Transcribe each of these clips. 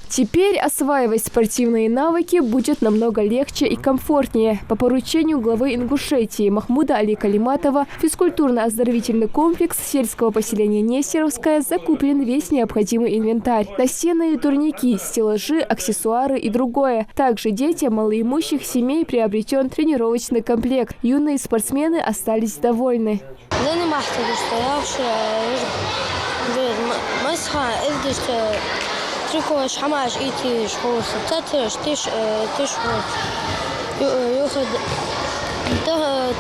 Теперь осваивать спортивные навыки будет намного легче и комфортнее. По поручению главы Ингушетии Махмуда Али Калиматова физкультурно-оздоровительный комплекс сельского поселения Нестеровское закуплен весь необходимый инвентарь. Настенные турники, стеллажи, аксессуары и другое. Также детям малоимущих семей приобретен тренировочный комплект. Юные спортсмены остались довольны. تركوش حماش إيتي شخوص تاترش تش ياخد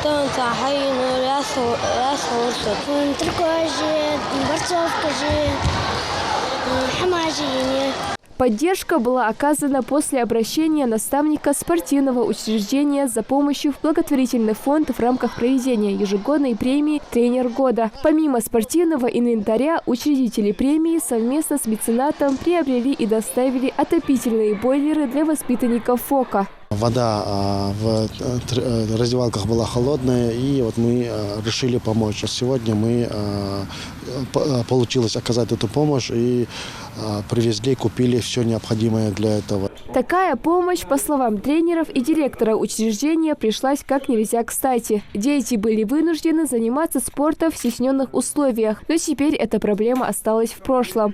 تنتع حين راس ورصد تركوش برصوف كجي حماجي. Поддержка была оказана после обращения наставника спортивного учреждения за помощью в благотворительный фонд в рамках проведения ежегодной премии «Тренер года». Помимо спортивного инвентаря, учредители премии совместно с меценатом приобрели и доставили отопительные бойлеры для воспитанников ФОКа. Вода в раздевалках была холодная, и вот мы решили помочь. Сегодня мы получилось оказать эту помощь и привезли, купили все необходимое для этого. Такая помощь, по словам тренеров и директора учреждения, пришлась как нельзя кстати. Дети были вынуждены заниматься спортом в стесненных условиях, но теперь эта проблема осталась в прошлом.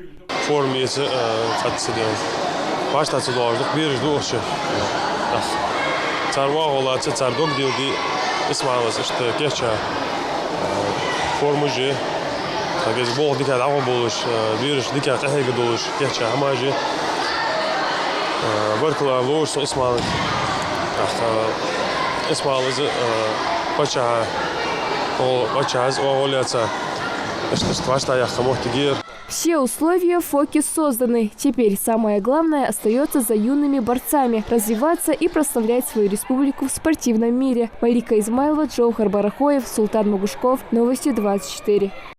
Все условия в ФОКе созданы. Теперь самое главное остается за юными борцами – развиваться и прославлять свою республику в спортивном мире. Малика Измайлова, Джоухар Барахоев, Султан Магушков. Новости 24.